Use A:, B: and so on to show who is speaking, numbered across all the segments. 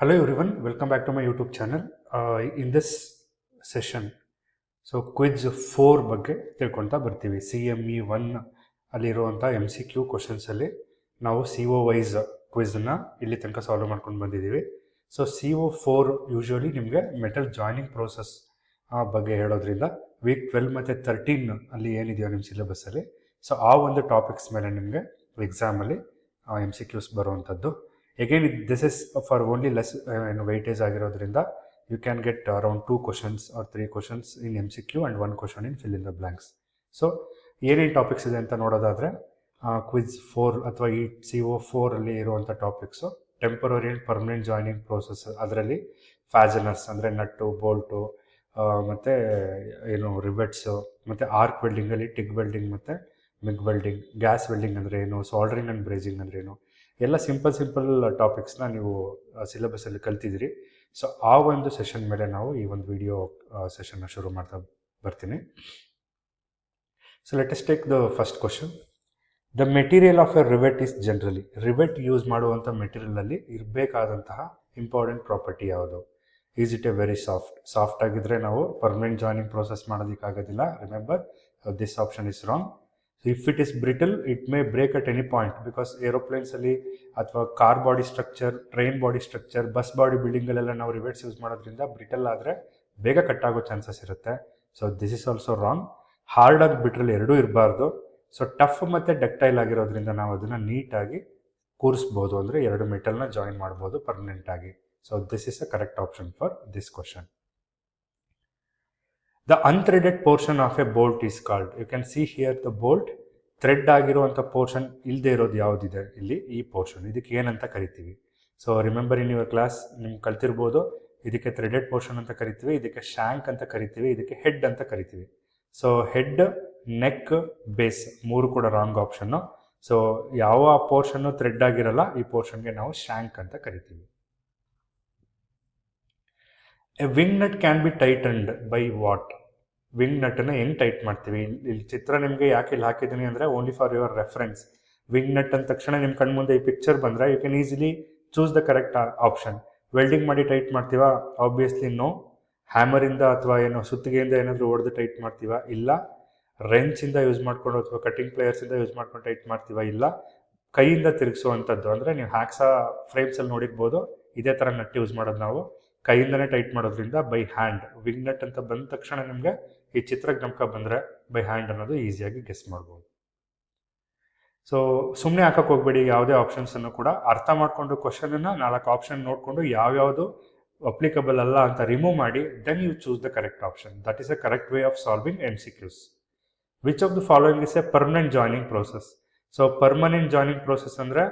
A: Hello everyone, welcome back to my YouTube channel. In this session, quiz 4 ಬಗ್ಗೆ ತಿಳ್ಕೊತಾ ಬರ್ತೀವಿ. CME 1 ಅಲ್ಲಿರುವಂಥ MCQ ಕ್ವಶನ್ಸಲ್ಲಿ ನಾವು CO wise ಕ್ವಿಝನ್ನ ಇಲ್ಲಿ ತನಕ ಸಾಲ್ವ್ ಮಾಡ್ಕೊಂಡು ಬಂದಿದ್ದೀವಿ. CO4 ಯೂಶ್ವಲಿ ನಿಮಗೆ ಮೆಟಲ್ ಜಾಯ್ನಿಂಗ್ ಪ್ರೋಸೆಸ್ ಬಗ್ಗೆ ಹೇಳೋದ್ರಿಂದ ವೀಕ್ 12 ಮತ್ತು 13 ಅಲ್ಲಿ ಏನಿದೆಯೋ ನಿಮ್ಮ ಸಿಲೆಬಸ್ಸಲ್ಲಿ ಆ ಒಂದು ಟಾಪಿಕ್ಸ್ ಮೇಲೆ ನಿಮಗೆ ಎಕ್ಸಾಮಲ್ಲಿ MCQs ಬರುವಂಥದ್ದು. Again, this is for only less weightage ಆಗಿರೋದ್ರಿಂದ you can get around 2 questions or 3 questions in MCQ and 1 question in fill in the blanks. So ಏನೇನು ಟಾಪಿಕ್ಸ್ ಇದೆ ಅಂತ ನೋಡೋದಾದರೆ ಕ್ವಿಜ್ 4 ಅಥವಾ ಈ CO4 ಅಲ್ಲಿ ಇರುವಂಥ topics temporary and permanent joining process. ಅದರಲ್ಲಿ ಫ್ಯಾಜನರ್ಸ್ ಅಂದರೆ ನಟ್ಟು, ಬೋಲ್ಟು, ಮತ್ತು ರಿವೆಟ್ಸು, ಮತ್ತು ಆರ್ಕ್ ವೆಲ್ಡಿಂಗಲ್ಲಿ ಟಿಗ್ ವೆಲ್ಡಿಂಗ್ ಮತ್ತು ಮಿಗ್ ವೆಲ್ಡಿಂಗ್, ಗ್ಯಾಸ್ ವೆಲ್ಡಿಂಗ್ ಅಂದರೆ ಏನು, ಸಾಲ್ಡ್ರಿಂಗ್ ಆ್ಯಂಡ್ ಬ್ರೇಜಿಂಗ್ ಅಂದರೆ ಏನು, ಎಲ್ಲ ಸಿಂಪಲ್ ಟಾಪಿಕ್ಸ್ನ ನೀವು ಸಿಲೆಬಸ್ಸಲ್ಲಿ ಕಲ್ತಿದ್ದೀರಿ. ಆ ಒಂದು ಸೆಷನ್ ಮೇಲೆ ನಾವು ಈ ಒಂದು ವಿಡಿಯೋ ಸೆಷನ್ನ ಶುರು ಮಾಡ್ತಾ ಬರ್ತೀನಿ. Let us take the first question. The material of a rivet is generally, rivet use ಮಾಡುವಂಥ ಮೆಟೀರಿಯಲಲ್ಲಿ ಇರಬೇಕಾದಂತಹ ಇಂಪಾರ್ಟೆಂಟ್ ಪ್ರಾಪರ್ಟಿ ಯಾವುದು? Is it a very soft ಆಗಿದ್ದರೆ ನಾವು ಪರ್ಮನೆಂಟ್ ಜಾಯ್ನಿಂಗ್ ಪ್ರೋಸೆಸ್ ಮಾಡೋದಕ್ಕಾಗೋದಿಲ್ಲ. Remember, this option is wrong. If it is brittle, it may break at any point, because ಏರೋಪ್ಲೇನ್ಸಲ್ಲಿ ಅಥವಾ car body structure, train body structure, bus body ಬಿಲ್ಡಿಂಗಲ್ಲೆಲ್ಲ ನಾವು rivets use ಮಾಡೋದ್ರಿಂದ brittle ಆದರೆ ಬೇಗ ಕಟ್ಟಾಗೋ ಚಾನ್ಸಸ್ ಇರುತ್ತೆ. This is also wrong. Hard ಆಗಿ brittle ಎರಡೂ ಇರಬಾರ್ದು. ಟಫ್ ಮತ್ತು ಡಕ್ಟೈಲ್ ಆಗಿರೋದ್ರಿಂದ ನಾವು ಅದನ್ನು ನೀಟಾಗಿ ಕೂರಿಸ್ಬೋದು, ಅಂದರೆ ಎರಡು ಮೆಟಲ್ನ ಜಾಯಿನ್ ಮಾಡ್ಬೋದು ಪರ್ಮನೆಂಟಾಗಿ. This is a correct option for this question. The unthreaded portion of a bolt is called, you can see here the bolt, thread ಆಗಿರುವಂಥ ಪೋರ್ಷನ್ ಇಲ್ಲದೆ ಇರೋದು ಯಾವುದಿದೆ ಇಲ್ಲಿ, ಈ ಪೋರ್ಷನ್, ಇದಕ್ಕೆ ಏನಂತ ಕರಿತೀವಿ? ರಿಮೆಂಬರ್ ಇನ್ ಯುವರ್ ಕ್ಲಾಸ್ ನಿಮ್ಗೆ ಕಲ್ತಿರ್ಬೋದು, ಇದಕ್ಕೆ ಥ್ರೆಡೆಡ್ ಪೋರ್ಷನ್ ಅಂತ ಕರಿತೀವಿ, ಇದಕ್ಕೆ ಶಾಂಕ್ ಅಂತ ಕರಿತೀವಿ, ಇದಕ್ಕೆ ಹೆಡ್ ಅಂತ ಕರಿತೀವಿ. ಹೆಡ್, ನೆಕ್, ಬೇಸ್ ಮೂರು ಕೂಡ ರಾಂಗ್ ಆಪ್ಷನ್ನು. ಯಾವ ಪೋರ್ಷನ್ನು ಥ್ರೆಡ್ ಆಗಿರಲ್ಲ ಈ ಪೋರ್ಷನ್ಗೆ ನಾವು ಶಾಂಕ್ ಅಂತ ಕರಿತೀವಿ. A wing nut can be tightened by what? Wing ನಟ್ಟನ್ನು ಹೆಂಗೆ ಟೈಟ್ ಮಾಡ್ತೀವಿ? ಇಲ್ಲಿ ಚಿತ್ರ ನಿಮಗೆ ಯಾಕೆ ಇಲ್ಲಿ ಹಾಕಿದ್ದೀನಿ ಅಂದರೆ only for your reference. Wing nut ಅಂದ ತಕ್ಷಣ ನಿಮ್ಮ ಕಣ್ಮುಂದೆ ಈ ಪಿಕ್ಚರ್ ಬಂದರೆ you can easily choose the correct option. Welding ಮಾಡಿ ಟೈಟ್ ಮಾಡ್ತೀವಾ? Obviously no. ಹ್ಯಾಮರಿಂದ ಅಥವಾ ಸುತ್ತಿಗೆಯಿಂದ ಏನಾದರೂ ಹೊಡೆದು ಟೈಟ್ ಮಾಡ್ತೀವಾ? ಇಲ್ಲ. ರೆಂಚಿಂದ ಯೂಸ್ ಮಾಡ್ಕೊಂಡು ಅಥವಾ ಕಟಿಂಗ್ ಪ್ಲೇಯರ್ಸಿಂದ ಯೂಸ್ ಮಾಡ್ಕೊಂಡು ಟೈಟ್ ಮಾಡ್ತೀವಾ? ಇಲ್ಲ. ಕೈಯಿಂದ ತಿರುಗಿಸುವಂಥದ್ದು, ಅಂದರೆ ನೀವು ಹ್ಯಾಕ್ಸಾ ಫ್ರೇಮ್ಸಲ್ಲಿ ನೋಡಿರ್ಬೋದು, ಇದೇ ಥರ ನಟ್ ಯೂಸ್ ಮಾಡೋದು ನಾವು. ಕೈಯಿಂದನೇ ಟೈಟ್ ಮಾಡೋದ್ರಿಂದ ಬೈ ಹ್ಯಾಂಡ್. ವಿಂಗ್ ನಟ್ ಅಂತ ಬಂದ ತಕ್ಷಣ ನಿಮಗೆ ಈ ಚಿತ್ರ ಜ್ಞಾಪಕ ಬಂದರೆ ಬೈ ಹ್ಯಾಂಡ್ ಅನ್ನೋದು ಈಸಿಯಾಗಿ ಗೆಸ್ ಮಾಡ್ಬೋದು. ಸುಮ್ಮನೆ ಹಾಕಕ್ಕೆ ಹೋಗ್ಬೇಡಿ ಯಾವುದೇ ಆಪ್ಷನ್ಸನ್ನು ಕೂಡ. ಅರ್ಥ ಮಾಡಿಕೊಂಡು ಕ್ವಶನನ್ನು 4 ಆಪ್ಷನ್ ನೋಡಿಕೊಂಡು ಯಾವ್ಯಾವುದು ಅಪ್ಲಿಕಬಲ್ ಅಲ್ಲ ಅಂತ ರಿಮೂವ್ ಮಾಡಿ then you choose the correct option. That is a correct way of solving MCQs. Which of the following is a permanent joining process? Permanent joining process ಅಂದರೆ,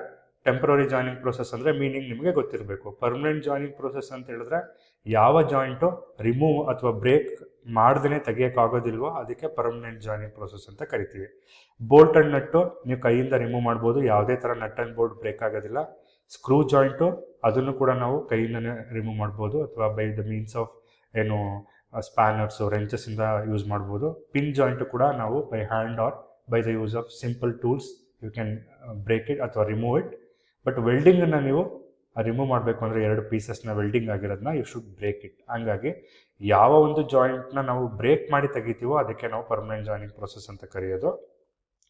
A: ಟೆಂಪ್ರರಿ ಜಾಯ್ನಿಂಗ್ ಪ್ರೋಸೆಸ್ ಅಂದರೆ meaning ನಿಮಗೆ ಗೊತ್ತಿರಬೇಕು. Permanent joining process ಅಂತ ಹೇಳಿದ್ರೆ ಯಾವ joint remove ಅಥವಾ break ಮಾಡ್ದೇ ತೆಗಿಯೋಕ್ಕಾಗೋದಿಲ್ವೋ ಅದಕ್ಕೆ ಪರ್ಮನೆಂಟ್ ಜಾಯ್ನಿಂಗ್ ಪ್ರೋಸೆಸ್ ಅಂತ ಕರಿತೀವಿ. ಬೋಲ್ಟ್ ಅಂಡ್ ನಟ್ಟು ನೀವು ಕೈಯಿಂದ ರಿಮೂವ್ ಮಾಡ್ಬೋದು, ಯಾವುದೇ ಥರ ನಟ್ ಆ್ಯಂಡ್ ಬೋಲ್ಟ್ ಬ್ರೇಕ್ ಆಗೋದಿಲ್ಲ. ಸ್ಕ್ರೂ ಜಾಯಿಂಟು ಅದನ್ನು ಕೂಡ ನಾವು ಕೈಯಿಂದನೇ ರಿಮೂವ್ ಮಾಡ್ಬೋದು ಅಥವಾ by the means of spanners, ರೆಂಚಸ್ಸಿಂದ ಯೂಸ್ ಮಾಡ್ಬೋದು. ಪಿನ್ ಜಾಯಿಂಟು ಕೂಡ ನಾವು by hand or by the use of simple tools you can break it or remove it. But ವೆಲ್ಡಿಂಗನ್ನು ನೀವು ರಿಮೂವ್ ಮಾಡಬೇಕು ಅಂದರೆ 2 ಪೀಸಸ್ನ ವೆಲ್ಡಿಂಗ್ ಆಗಿರೋದನ್ನ ಯು ಶುಡ್ ಬ್ರೇಕ್ ಇಟ್. ಹಂಗಾಗಿ ಯಾವ ಒಂದು ಜಾಯಿಂಟ್ನ ನಾವು ಬ್ರೇಕ್ ಮಾಡಿ ತೆಗಿತೀವೋ ಅದಕ್ಕೆ ನಾವು ಪರ್ಮನೆಂಟ್ ಜಾಯ್ನಿಂಗ್ ಪ್ರೋಸೆಸ್ ಅಂತ ಕರೆಯೋದು.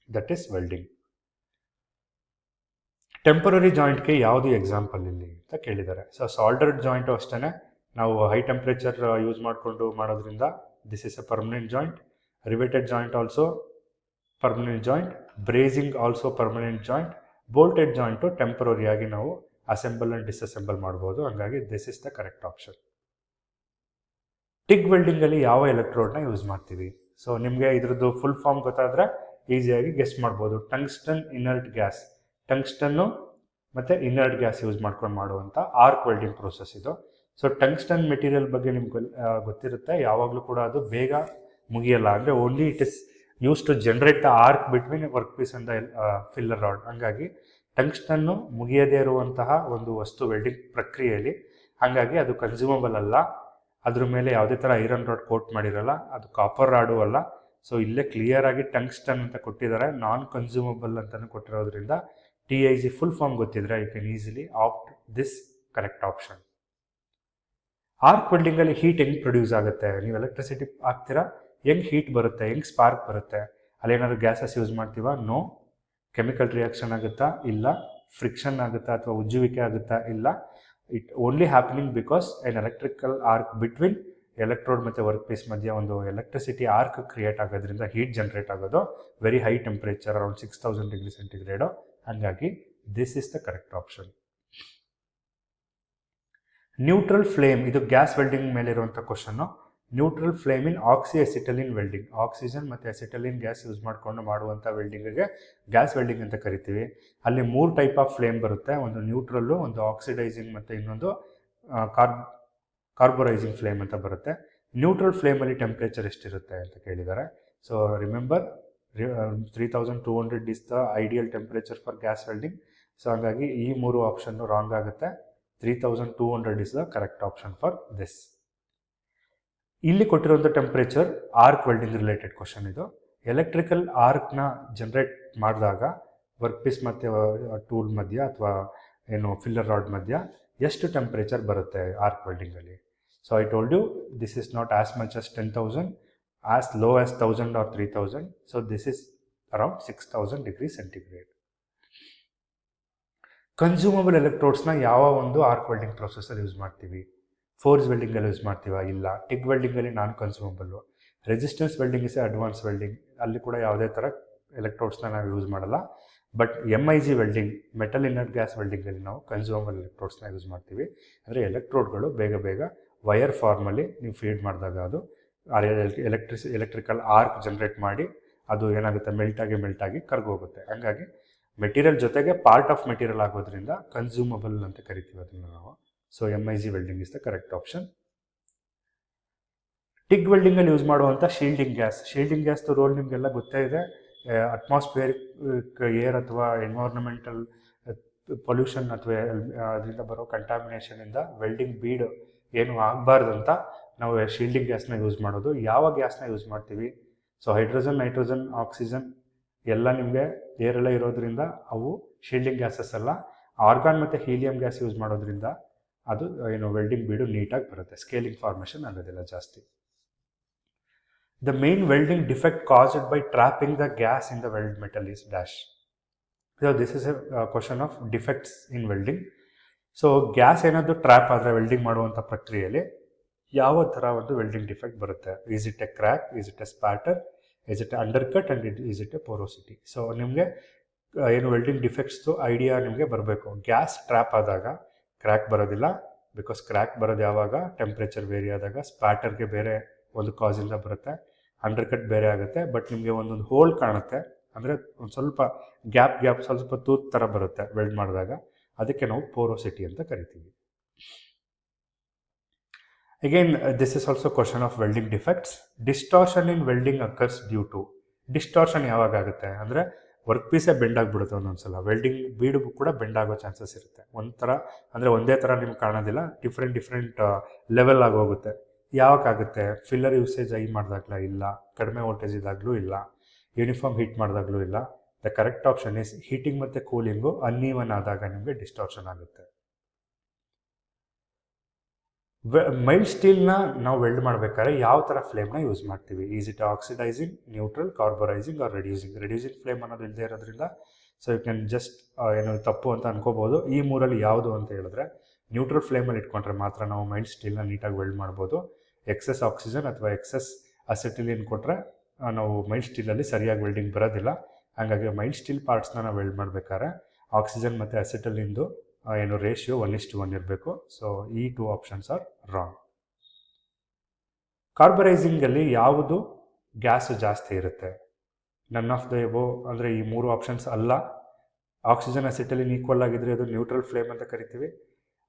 A: That is welding. ಟೆಂಪರರಿ ಜಾಯಿಂಟ್ಗೆ ಯಾವುದು ಎಕ್ಸಾಂಪಲ್ ಇಲ್ಲಿ ಅಂತ ಕೇಳಿದ್ದಾರೆ. ಸಾಲ್ಡರ್ಡ್ ಜಾಯಿಂಟು ಅಷ್ಟೇ ನಾವು ಹೈ ಟೆಂಪ್ರೇಚರ್ ಯೂಸ್ ಮಾಡಿಕೊಂಡು ಮಾಡೋದ್ರಿಂದ this is a permanent joint. Riveted joint also permanent joint. Brazing also permanent joint. Bolted joint ಟೆಂಪರರಿಯಾಗಿ ನಾವು ಅಸೆಂಬಲ್ ಆ್ಯಂಡ್ ಡಿಸ್ಅಸೆಂಬಲ್ ಮಾಡ್ಬೋದು. ಹಂಗಾಗಿ this is the correct option. TIG ವೆಲ್ಡಿಂಗಲ್ಲಿ ಯಾವ ಎಲೆಕ್ಟ್ರೋಡ್ನ ಯೂಸ್ ಮಾಡ್ತೀವಿ? ನಿಮಗೆ ಇದ್ರದ್ದು ಫುಲ್ ಫಾರ್ಮ್ ಗೊತ್ತಾದರೆ ಈಸಿಯಾಗಿ ಗೆಸ್ ಮಾಡ್ಬೋದು. Tungsten inert gas. ಟಂಗ್ಸ್ಟನ್ನು ಮತ್ತು ಇನರ್ಟ್ ಗ್ಯಾಸ್ ಯೂಸ್ ಮಾಡ್ಕೊಂಡು ಮಾಡುವಂಥ ಆರ್ಕ್ ವೆಲ್ಡಿಂಗ್ ಪ್ರೋಸೆಸ್ ಇದು. ಟಂಗ್ಸ್ಟನ್ ಮೆಟೀರಿಯಲ್ ಬಗ್ಗೆ ನಿಮ್ಗೆ ಗೊತ್ತಿರುತ್ತೆ. ಯಾವಾಗಲೂ ಕೂಡ ಅದು ಬೇಗ ಮುಗಿಯಲ್ಲ, ಅಂದರೆ only it is use to generate the arc between work piece and the filler rod. ಹಂಗಾಗಿ ಟಂಗ್ಸ್ಟನ್ನು ಮುಗಿಯದೇ ಇರುವಂತಹ ಒಂದು ವಸ್ತು ವೆಲ್ಡಿಂಗ್ ಪ್ರಕ್ರಿಯೆಯಲ್ಲಿ. ಹಾಗಾಗಿ ಅದು ಕನ್ಸ್ಯೂಮಬಲ್ ಅಲ್ಲ. ಅದ್ರ ಮೇಲೆ ಯಾವುದೇ ಥರ ಐರನ್ ರಾಡ್ ಕೋಟ್ ಮಾಡಿರಲ್ಲ, ಅದು ಕಾಪರ್ ರಾಡು ಅಲ್ಲ. ಇಲ್ಲೇ ಕ್ಲಿಯರ್ ಆಗಿ ಟಂಗ್ಸ್ಟನ್ ಅಂತ ಕೊಟ್ಟಿದ್ದಾರೆ, ನಾನ್ ಕನ್ಸ್ಯೂಮಬಲ್ ಅಂತಲೂ ಕೊಟ್ಟಿರೋದ್ರಿಂದ TIG ಫುಲ್ ಫಾರ್ಮ್ ಗೊತ್ತಿದ್ರೆ you can easily opt this correct option. Arc ವೆಲ್ಡಿಂಗಲ್ಲಿ ಹೀಟ್ ಹೆಂಗೆ ಪ್ರೊಡ್ಯೂಸ್ ಆಗುತ್ತೆ, ನೀವು ಎಲೆಕ್ಟ್ರಿಸಿಟಿ ಹಾಕ್ತೀರಾ, ಹೆಂಗೆ ಹೀಟ್ ಬರುತ್ತೆ, ಹೆಂಗೆ ಸ್ಪಾರ್ಕ್ ಬರುತ್ತೆ, ಅಲ್ಲೇನಾದ್ರು ಗ್ಯಾಸಸ್ ಯೂಸ್ ಮಾಡ್ತೀವಾ, ನೋ. ಕೆಮಿಕಲ್ ರಿಯಾಕ್ಷನ್ ಆಗುತ್ತಾ, ಇಲ್ಲ. ಫ್ರಿಕ್ಷನ್ ಆಗುತ್ತಾ ಅಥವಾ ಉಜ್ಜುವಿಕೆ ಆಗುತ್ತಾ, ಇಲ್ಲ. It only happening because an electrical arc between electrode ಮತ್ತು ವರ್ಕ್ ಪೀಸ್ ಮಧ್ಯೆ ಒಂದು ಎಲೆಕ್ಟ್ರಿಸಿಟಿ ಆರ್ಕ್ ಕ್ರಿಯೇಟ್ ಆಗೋದ್ರಿಂದ ಹೀಟ್ ಜನರೇಟ್ ಆಗೋದು very high temperature around 6000 degree centigrade. ಹಾಗಾಗಿ this is the correct option. Neutral flame, ಇದು ಗ್ಯಾಸ್ ವೆಲ್ಡಿಂಗ್ ಮೇಲೆ ಇರುವಂಥ question. Neutral flame in oxy acetylene welding, oxygen ಮತ್ತು ಅಸಿಟಲಿನ್ ಗ್ಯಾಸ್ ಯೂಸ್ ಮಾಡಿಕೊಂಡು ಮಾಡುವಂಥ ವೆಲ್ಡಿಂಗಿಗೆ gas welding ಅಂತ ಕರಿತೀವಿ. ಅಲ್ಲಿ 3 ಟೈಪ್ ಆಫ್ ಫ್ಲೇಮ್ ಬರುತ್ತೆ, ಒಂದು ನ್ಯೂಟ್ರಲ್ಲು, ಒಂದು ಆಕ್ಸಿಡೈಸಿಂಗ್ ಮತ್ತು ಇನ್ನೊಂದು ಕಾರ್ಬೋರೈಸಿಂಗ್ ಫ್ಲೇಮ್ ಅಂತ ಬರುತ್ತೆ. ನ್ಯೂಟ್ರಲ್ ಫ್ಲೇಮಲ್ಲಿ ಟೆಂಪ್ರೇಚರ್ ಎಷ್ಟಿರುತ್ತೆ ಅಂತ ಕೇಳಿದ್ದಾರೆ. So remember 3200 is the ideal temperature for gas welding. So ಹಾಗಾಗಿ ಈ 3 ಆಪ್ಷನ್ನು ರಾಂಗ್ ಆಗುತ್ತೆ. 3200 is the correct option for this. ಇಲ್ಲಿ ಕೊಟ್ಟಿರುವಂಥ temperature arc welding related question ಇದು. ಎಲೆಕ್ಟ್ರಿಕಲ್ ಆರ್ಕ್ನ ಜನರೇಟ್ ಮಾಡಿದಾಗ ವರ್ಕ್ ಪೀಸ್ ಮತ್ತು ಟೂಲ್ ಮಧ್ಯ ಅಥವಾ ಏನು ಫಿಲ್ಲರ್ ರಾಡ್ ಮಧ್ಯ ಎಷ್ಟು ಟೆಂಪ್ರೇಚರ್ ಬರುತ್ತೆ ಆರ್ಕ್ ವೆಲ್ಡಿಂಗಲ್ಲಿ. So I told you this is not as much as 10,000, as low as 1000 or 3000. So this is around 6000 degrees centigrade. Consumable ಎಲೆಕ್ಟ್ರೋಡ್ಸ್ನ ಯಾವ ಒಂದು ಆರ್ಕ್ ವೆಲ್ಡಿಂಗ್ ಪ್ರೊಸೆಸಲ್ಲಿ ಯೂಸ್ ಮಾಡ್ತೀವಿ? ಫೋರ್ಸ್ ವೆಲ್ಡಿಂಗಲ್ಲಿ ಯೂಸ್ ಮಾಡ್ತೀವ? ಇಲ್ಲ. ಟಿಗ್ ವೆಲ್ಡಿಂಗಲ್ಲಿ non consumable. Resistance welding is advance welding, ಅಲ್ಲಿ ಕೂಡ ಯಾವುದೇ ಥರ ಎಲೆಕ್ಟ್ರೋಡ್ಸ್ನ ನಾವು ಯೂಸ್ ಮಾಡಲ್ಲ. But MIG welding, metal inert gas ವೆಲ್ಡಿಂಗಲ್ಲಿ ನಾವು ಕನ್ಸ್ಯೂಮಬಲ್ ಎಲೆಕ್ಟ್ರೋಡ್ಸ್ನ ಯೂಸ್ ಮಾಡ್ತೀವಿ. ಅಂದರೆ ಎಲೆಕ್ಟ್ರೋಡ್ಗಳು ಬೇಗ ಬೇಗ ವಯರ್ ಫಾರ್ಮಲ್ಲಿ ನೀವು ಫೀಡ್ ಮಾಡಿದಾಗ ಅದು ಎಲೆಕ್ಟ್ರಿಕಲ್ ಆರ್ಕ್ ಜನರೇಟ್ ಮಾಡಿ ಅದು ಏನಾಗುತ್ತೆ, ಮೆಲ್ಟಾಗಿ ಕರ್ಗೋಗುತ್ತೆ. ಹಂಗಾಗಿ ಮೆಟೀರಿಯಲ್ ಜೊತೆಗೆ ಪಾರ್ಟ್ ಆಫ್ ಮೆಟೀರಿಯಲ್ ಆಗೋದ್ರಿಂದ ಕನ್ಸ್ಯೂಮಬಲ್ ಅಂತ ಕರಿತೀವಿ ಅದನ್ನು ನಾವು. So MIG welding is the correct option. TIG ವೆಲ್ಡಿಂಗಲ್ಲಿ ಯೂಸ್ ಮಾಡುವಂಥ ಶೀಲ್ಡಿಂಗ್ ಗ್ಯಾಸ್ದು ರೋಲ್ ನಿಮಗೆಲ್ಲ ಗೊತ್ತೇ ಇದೆ. ಅಟ್ಮಾಸ್ಫಿಯರಿಕ್ ಏರ್ ಅಥವಾ ಎನ್ವೈರ್ನಮೆಂಟಲ್ ಪೊಲ್ಯೂಷನ್ ಅಥವಾ ಅದರಿಂದ ಬರೋ ಕಂಟಾಮಿನೇಷನಿಂದ ವೆಲ್ಡಿಂಗ್ ಬೀಡ್ ಏನು ಆಗಬಾರ್ದಂತ ನಾವು ಶೀಲ್ಡಿಂಗ್ ಗ್ಯಾಸ್ನ ಯೂಸ್ ಮಾಡೋದು. ಯಾವ ಗ್ಯಾಸ್ನ ಯೂಸ್ ಮಾಡ್ತೀವಿ? ಸೊ ಹೈಡ್ರೋಜನ್, ನೈಟ್ರೋಜನ್, ಆಕ್ಸಿಜನ್ ಎಲ್ಲ ನಿಮಗೆ ಏರೆಲ್ಲ ಇರೋದ್ರಿಂದ ಅವು ಶೀಲ್ಡಿಂಗ್ ಗ್ಯಾಸಸ್ ಅಲ್ಲ. ಆರ್ಗಾನ್ ಮತ್ತು ಹೀಲಿಯಂ ಗ್ಯಾಸ್ ಯೂಸ್ ಮಾಡೋದ್ರಿಂದ ಅದು ಏನು ವೆಲ್ಡಿಂಗ್ ಬೀಡು ನೀಟಾಗಿ ಬರುತ್ತೆ, ಸ್ಕೇಲಿಂಗ್ ಫಾರ್ಮೇಷನ್ ಆಗೋದಿಲ್ಲ ಜಾಸ್ತಿ. The main welding defect caused by trapping the gas in the weld metal is dash. So this is a question of defects in welding. So gas ಏನಾದರೂ trap ಆದರೆ ವೆಲ್ಡಿಂಗ್ ಮಾಡುವಂಥ ಪ್ರಕ್ರಿಯೆಯಲ್ಲಿ ಯಾವ ಥರ ಒಂದು ವೆಲ್ಡಿಂಗ್ ಡಿಫೆಕ್ಟ್ ಬರುತ್ತೆ? Is it a crack, is it a spatter, is it a undercut and is it a porosity? So ನಿಮಗೆ ಏನು ವೆಲ್ಡಿಂಗ್ ಡಿಫೆಕ್ಟ್ಸ್ದು ಐಡಿಯಾ ನಿಮಗೆ ಬರಬೇಕು. ಗ್ಯಾಸ್ ಟ್ರ್ಯಾಪ್ ಆದಾಗ ಕ್ರ್ಯಾಕ್ ಬರೋದಿಲ್ಲ, ಬಿಕಾಸ್ ಕ್ರ್ಯಾಕ್ ಬರೋದು ಯಾವಾಗ ಟೆಂಪ್ರೇಚರ್ ವೇರಿ ಆದಾಗ. ಸ್ಪ್ಯಾಟರ್ಗೆ ಬೇರೆ ಒಂದು ಕಾಸಿಂದ ಬರುತ್ತೆ, ಅಂಡರ್ಕಟ್ ಬೇರೆ ಆಗುತ್ತೆ. ಬಟ್ ನಿಮಗೆ ಒಂದೊಂದು ಹೋಲ್ ಕಾಣುತ್ತೆ, ಅಂದರೆ ಒಂದು ಸ್ವಲ್ಪ ಗ್ಯಾಪ್ ಸ್ವಲ್ಪ ತೂತ್ ಥರ ಬರುತ್ತೆ ವೆಲ್ಡ್ ಮಾಡಿದಾಗ, ಅದಕ್ಕೆ ನಾವು ಪೋರೋಸಿಟಿ ಅಂತ ಕರಿತೀವಿ. Again this is also question of welding defects. Distortion in welding occurs due to. Distortion ಯಾವಾಗ ಆಗುತ್ತೆ ಅಂದರೆ ವರ್ಕ್ ಪೀಸೇ ಬೆಂಡ್ ಆಗಿಬಿಡುತ್ತೆ ಒಂದೊಂದ್ಸಲ, ವೆಲ್ಡಿಂಗ್ ಬೀಡು ಕೂಡ ಬೆಂಡ್ ಆಗೋ ಚಾನ್ಸಸ್ ಇರುತ್ತೆ. ಒಂಥರ ಅಂದರೆ ಒಂದೇ ಥರ ನಿಮ್ಗೆ ಕಾಣೋದಿಲ್ಲ, ಡಿಫ್ರೆಂಟ್ ಲೆವೆಲ್ ಆಗೋಗುತ್ತೆ. ಯಾವಾಗಾಗುತ್ತೆ? ಫಿಲ್ಲರ್ ಯೂಸೇಜ್ ಐ ಮಾಡಿದಾಗಲೂ ಇಲ್ಲ, ಕಡಿಮೆ ವೋಲ್ಟೇಜ್ ಇದ್ದಾಗಲೂ ಇಲ್ಲ, ಯೂನಿಫಾರ್ಮ್ ಹೀಟ್ ಮಾಡಿದಾಗಲೂ ಇಲ್ಲ. The correct option is heating ಮತ್ತು ಕೂಲಿಂಗು ಅನ್ಈವನ್ ಆದಾಗ ನಿಮಗೆ ಡಿಸ್ಟಾರ್ಷನ್ ಆಗುತ್ತೆ. ಮೈಲ್ಡ್ ಸ್ಟೀಲ್ನ ನಾವು ವೆಲ್ಡ್ ಮಾಡಬೇಕಾದ್ರೆ ಯಾವ ಥರ ಫ್ಲೇಮ್ನ ಯೂಸ್ ಮಾಡ್ತೀವಿ? Is it oxidising, neutral, carburising or reducing flame ಅನ್ನೋದು ಇಲ್ಲದೆ ಇರೋದ್ರಿಂದ ಸೊ ಯು ಕ್ಯಾನ್ ಜಸ್ಟ್ ಏನು ತಪ್ಪು ಅಂತ ಅನ್ಕೋಬೋದು. ಈ ಮೂರಲ್ಲಿ ಯಾವುದು ಅಂತ ಹೇಳಿದ್ರೆ ನ್ಯೂಟ್ರಲ್ ಫ್ಲೇಮಲ್ಲಿ ಇಟ್ಕೊಂಡ್ರೆ ಮಾತ್ರ ನಾವು ಮೈಲ್ಡ್ ಸ್ಟೀಲ್ನ ನೀಟಾಗಿ ವೆಲ್ಡ್ ಮಾಡ್ಬೋದು. ಎಕ್ಸೆಸ್ ಆಕ್ಸಿಜನ್ ಅಥವಾ ಎಕ್ಸೆಸ್ ಅಸಿಟಿಲಿನ್ ಕೊಟ್ಟರೆ ನಾವು ಮೈಲ್ಡ್ ಸ್ಟೀಲಲ್ಲಿ ಸರಿಯಾಗಿ ವೆಲ್ಡಿಂಗ್ ಬರೋದಿಲ್ಲ. ಹಾಗಾಗಿ ಮೈಲ್ಡ್ ಸ್ಟೀಲ್ ಪಾರ್ಟ್ಸ್ನ ನಾವು ವೆಲ್ಡ್ ಮಾಡಬೇಕಾದ್ರೆ ಆಕ್ಸಿಜನ್ ಮತ್ತು ಅಸಿಟಿಲಿನ್ದು ಏನು ರೇಷಿಯೋ 1:1 ಇರಬೇಕು. ಸೊ ಈ 2 ಆಪ್ಷನ್ಸ್ ಆರ್ ರಾಂಗ್. ಕಾರ್ಬರೈಸಿಂಗಲ್ಲಿ ಯಾವುದು ಗ್ಯಾಸು ಜಾಸ್ತಿ ಇರುತ್ತೆ? ನನ್ ಆಫ್ ದ ಎಬೋ, ಅಂದರೆ ಈ 3 ಆಪ್ಷನ್ಸ್ ಅಲ್ಲ. ಆಕ್ಸಿಜನ್ ಅಸಿಟಿಲಿನ್ ಈಕ್ವಲ್ ಆಗಿದ್ರೆ ಅದು ನ್ಯೂಟ್ರಲ್ ಫ್ಲೇಮ್ ಅಂತ ಕರಿತೀವಿ.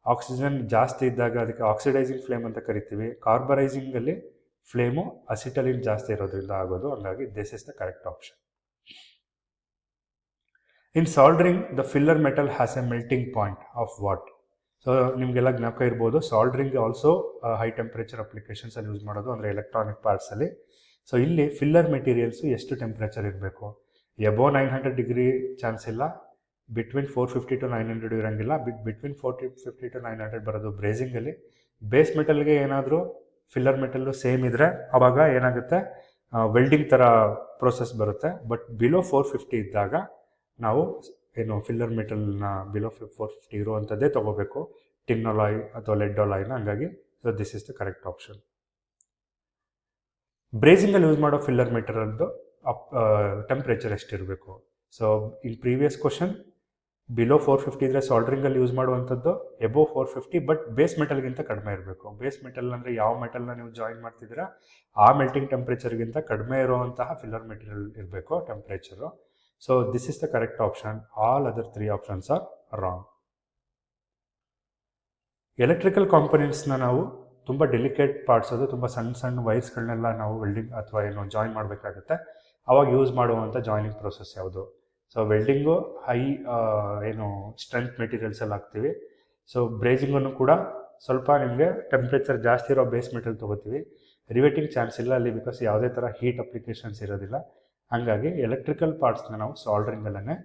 A: ಆಕ್ಸಿಜನ್ ಜಾಸ್ತಿ ಇದ್ದಾಗ ಅದಕ್ಕೆ ಆಕ್ಸಿಡೈಸಿಂಗ್ ಫ್ಲೇಮ್ ಅಂತ ಕರಿತೀವಿ. ಕಾರ್ಬರೈಸಿಂಗಲ್ಲಿ ಫ್ಲೇಮು ಅಸಿಟಲಿನ್ ಜಾಸ್ತಿ ಇರೋದ್ರಿಂದ ಆಗೋದು. ಹಂಗಾಗಿ this is the correct option. In soldering the filler metal has a melting point of what? So ನಿಮಗೆಲ್ಲ ಜ್ಞಾಪಕ ಇರ್ಬೋದು, ಸಾಲ್ಡ್ರಿಂಗ್ ಆಲ್ಸೋ ಹೈ ಟೆಂಪ್ರೇಚರ್ ಅಪ್ಲಿಕೇಶನ್ಸಲ್ಲಿ ಯೂಸ್ ಮಾಡೋದು, ಅಂದರೆ ಎಲೆಕ್ಟ್ರಾನಿಕ್ ಪಾರ್ಟ್ಸಲ್ಲಿ. ಸೊ ಇಲ್ಲಿ ಫಿಲ್ಲರ್ ಮೆಟೀರಿಯಲ್ಸು ಎಷ್ಟು ಟೆಂಪ್ರೇಚರ್ ಇರಬೇಕು? ಎಬೋ 900 ಡಿಗ್ರಿ ಚಾನ್ಸ್ ಇಲ್ಲ, ಬಿಟ್ವೀನ್ 450 to 900 ಇರೋಂಗಿಲ್ಲ. ಬಿಟ್ವೀನ್ 450 to 900 ಬರೋದು ಬ್ರೇಸಿಂಗಲ್ಲಿ. ಬೇಸ್ ಮೆಟಲ್ಗೆ ಏನಾದರೂ ಫಿಲ್ಲರ್ ಮೆಟಲ್ಲು ಸೇಮ್ ಇದ್ದರೆ ಆವಾಗ ಏನಾಗುತ್ತೆ, ವೆಲ್ಡಿಂಗ್ ಥರ ಪ್ರೋಸೆಸ್ ಬರುತ್ತೆ. ಬಟ್ ಬಿಲೋ 450 ಇದ್ದಾಗ ನಾವು ಏನು ಫಿಲ್ಲರ್ ಮೆಟಲ್ನ ಬಿಲೋ 450 ಇರುವಂಥದ್ದೇ ತೊಗೋಬೇಕು, ಟಿನ್ ಅಲಾಯ್ ಅಥವಾ ಲೆಡ್ ಅಲಾಯ್ನ. ಹಂಗಾಗಿ so this is the correct option. ಬ್ರೇಸಿಂಗಲ್ಲಿ ಯೂಸ್ ಮಾಡೋ ಫಿಲ್ಲರ್ ಮೆಟೀರಿಯಲ್ದು ಟೆಂಪ್ರೇಚರ್ ಎಷ್ಟಿರಬೇಕು? So in previous question below 450 ಇದ್ದರೆ ಸಾಲ್ಡ್ರಿಂಗಲ್ಲಿ ಯೂಸ್ ಮಾಡುವಂಥದ್ದು, ಎಬೋವ್ 450 ಬಟ್ ಬೇಸ್ ಮೆಟಲ್ಗಿಂತ ಕಡಿಮೆ ಇರಬೇಕು. ಬೇಸ್ ಮೆಟಲ್ ಅಂದರೆ ಯಾವ ಮೆಟಲ್ನ ನೀವು ಜಾಯಿನ್ ಮಾಡ್ತಿದ್ದೀರಾ ಆ ಮೆಲ್ಟಿಂಗ್ ಟೆಂಪ್ರೇಚರ್ಗಿಂತ ಕಡಿಮೆ ಇರುವಂತಹ ಫಿಲ್ಲರ್ ಮೆಟೀರಿಯಲ್ ಇರಬೇಕು temperature. So this is the correct option. All other 3 options are wrong. Electrical ಕಾಂಪೊನೆಂಟ್ಸ್ನ ನಾವು ತುಂಬ ಡೆಲಿಕೇಟ್ ಪಾರ್ಟ್ಸ್, ಅದು ತುಂಬ ಸಣ್ಣ ಸಣ್ಣ ವೈರ್ಸ್ಗಳನ್ನೆಲ್ಲ ನಾವು ವೆಲ್ಡಿಂಗ್ ಅಥವಾ ಏನೋ ಜಾಯಿನ್ ಮಾಡಬೇಕಾಗುತ್ತೆ. ಅವಾಗ ಯೂಸ್ ಮಾಡುವಂಥ ಜಾಯ್ನಿಂಗ್ ಪ್ರೋಸೆಸ್ ಯಾವುದು? ಸೊ ವೆಲ್ಡಿಂಗು ಹೈ ಏನು ಸ್ಟ್ರೆಂತ್ ಮೆಟೀರಿಯಲ್ಸಲ್ಲಿ ಹಾಕ್ತೀವಿ. ಸೊ ಬ್ರೇಜಿಂಗನ್ನು ಕೂಡ ಸ್ವಲ್ಪ ನಿಮಗೆ ಟೆಂಪ್ರೇಚರ್ ಜಾಸ್ತಿ ಇರೋ ಬೇಸ್ ಮೆಟೀರಿಯಲ್ ತೊಗೋತೀವಿ. ರಿವೇಟಿಂಗ್ ಚಾನ್ಸ್ ಇಲ್ಲ ಅಲ್ಲಿ, ಬಿಕಾಸ್ ಯಾವುದೇ ಥರ ಹೀಟ್ ಅಪ್ಲಿಕೇಶನ್ಸ್ ಇರೋದಿಲ್ಲ. ಹಾಗಾಗಿ ಎಲೆಕ್ಟ್ರಿಕಲ್ ಪಾರ್ಟ್ಸ್ನ ನಾವು ಸಾಲ್ಡ್ರಿಂಗಲ್ಲೇ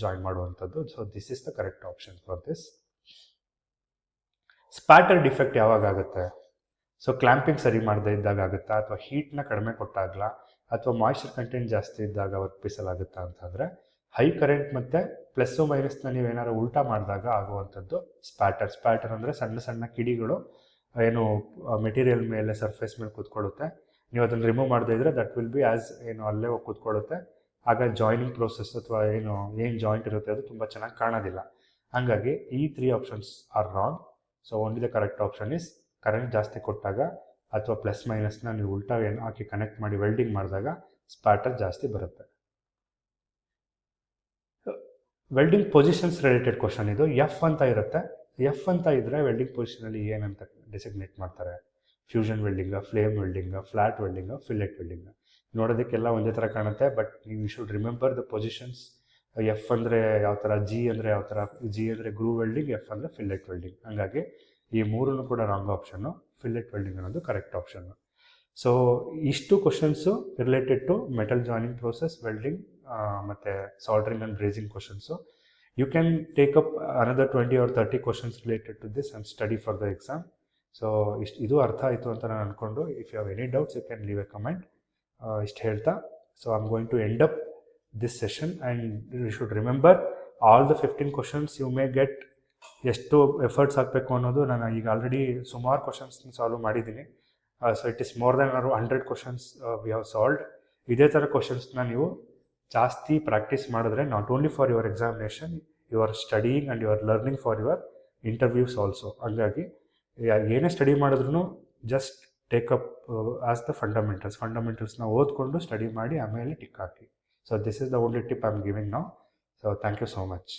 A: ಜಾಯಿನ್ ಮಾಡುವಂಥದ್ದು. So this is the correct option for this. Spatter defect ಯಾವಾಗ ಆಗುತ್ತೆ? ಸೊ ಕ್ಲ್ಯಾಂಪಿಂಗ್ ಸರಿ ಮಾಡದೇ ಇದ್ದಾಗ ಆಗುತ್ತಾ, ಅಥವಾ ಹೀಟ್ನ ಕಡಿಮೆ ಕೊಟ್ಟಾಗಲ, ಅಥವಾ ಮಾಯ್ಶ್ಚರ್ ಕಂಟೆಂಟ್ ಜಾಸ್ತಿ ಇದ್ದಾಗ ವರ್ಕ್ ಪೀಸಲ್ಲಿ ಆಗುತ್ತಾ ಅಂತಂದರೆ, ಹೈ ಕರೆಂಟ್ ಮತ್ತು ಪ್ಲಸ್ಸು ಮೈನಸ್ನ ನೀವೇನಾದ್ರು ಉಲ್ಟಾ ಮಾಡಿದಾಗ ಆಗುವಂಥದ್ದು ಸ್ಪ್ಯಾಟರ್. ಸ್ಪ್ಯಾಟರ್ ಅಂದರೆ ಸಣ್ಣ ಸಣ್ಣ ಕಿಡಿಗಳು ಏನು ಮೆಟೀರಿಯಲ್ ಮೇಲೆ ಸರ್ಫೇಸ್ ಮೇಲೆ ಕೂತ್ಕೊಳ್ಳುತ್ತೆ. ನೀವು ಅದನ್ನು ರಿಮೂವ್ ಮಾಡದೇ ಇದ್ದರೆ ದಟ್ ವಿಲ್ ಬಿ ಆ್ಯಸ್ ಏನು ಅಲ್ಲೇ ಹೋಗಿ ಕೂತ್ಕೊಳ್ಳುತ್ತೆ. ಆಗ ಜಾಯ್ನಿಂಗ್ ಪ್ರೋಸೆಸ್ ಅಥವಾ ಏನು ಜಾಯಿಂಟ್ ಇರುತ್ತೆ ಅದು ತುಂಬ ಚೆನ್ನಾಗಿ ಕಾಣೋದಿಲ್ಲ. ಹಾಗಾಗಿ ಈ 3 options are wrong. So only the correct option is current ಜಾಸ್ತಿ ಕೊಟ್ಟಾಗ ಅಥವಾ ಪ್ಲಸ್ ಮೈನಸ್ನ ನೀವು ಉಲ್ಟಾ ಏನು ಹಾಕಿ ಕನೆಕ್ಟ್ ಮಾಡಿ ವೆಲ್ಡಿಂಗ್ ಮಾಡಿದಾಗ ಸ್ಪ್ಯಾಟರ್ ಜಾಸ್ತಿ ಬರುತ್ತೆ. ವೆಲ್ಡಿಂಗ್ ಪೊಸಿಷನ್ಸ್ ರಿಲೇಟೆಡ್ ಕ್ವಶನ್ ಇದು. ಎಫ್ ಅಂತ ಇರುತ್ತೆ. ಎಫ್ ಅಂತ ಇದ್ದರೆ ವೆಲ್ಡಿಂಗ್ ಪೊಸಿಷನಲ್ಲಿ ಏನಂತ ಡೆಸಿಗ್ನೇಟ್ ಮಾಡ್ತಾರೆ? Fusion welding, flame welding, flat welding, fillet welding. ನೋಡೋದಕ್ಕೆಲ್ಲ ಒಂದೇ ಥರ ಕಾಣುತ್ತೆ, but you should remember the positions. F ಅಂದರೆ ಯಾವ ಥರ, ಜಿ ಅಂದರೆ ಯಾವ ಥರ. ಜಿ ಅಂದರೆ ಗ್ರೂ ವೆಲ್ಡಿಂಗ್, ಎಫ್ ಅಂದರೆ ಫಿಲೆಟ್ ವೆಲ್ಡಿಂಗ್. ಹಾಗಾಗಿ ಈ ಮೂರನ್ನು ಕೂಡ ರಾಂಗ್ ಆಪ್ಷನ್ನು. ಫಿಲೆಟ್ ವೆಲ್ಡಿಂಗ್ ಅನ್ನೋದು ಕರೆಕ್ಟ್ ಆಪ್ಷನ್ನು. ಸೊ ಇಷ್ಟು questions related to metal joining process, welding ಮತ್ತು soldering and brazing questions. You can take up another 20 or 30 questions related to this and study for the exam. So ಇದು ಅರ್ಥ ಆಯಿತು ಅಂತ ನಾನು ಅಂದ್ಕೊಂಡು, if you have any doubts you can leave a comment. ಇಷ್ಟು ಹೇಳ್ತಾ, so I am going to end up this session and you should remember all the 15 questions you may get. ಎಷ್ಟು efforts ಹಾಕಬೇಕು ಅನ್ನೋದು ನಾನು ಈಗ ಆಲ್ರೆಡಿ ಸುಮಾರು ಕ್ವಶನ್ಸ್ನ solve ಮಾಡಿದ್ದೀನಿ. So it is more than 100 questions we have solved. ಇದೇ ಥರ ಕ್ವಶನ್ಸ್ನ ನೀವು ಜಾಸ್ತಿ ಪ್ರಾಕ್ಟೀಸ್ ಮಾಡಿದ್ರೆ, not only for your examination, you are studying and you are learning for your interviews also. ಹಾಗಾಗಿ ಏನೇ ಸ್ಟಡಿ ಮಾಡಿದ್ರೂ just take up as the ಫಂಡಮೆಂಟಲ್ಸ್ನ ಓದ್ಕೊಂಡು ಸ್ಟಡಿ ಮಾಡಿ ಆಮೇಲೆ ಟಿಕ್ ಹಾಕಿ. So this is the only tip I am giving now. So thank you so much.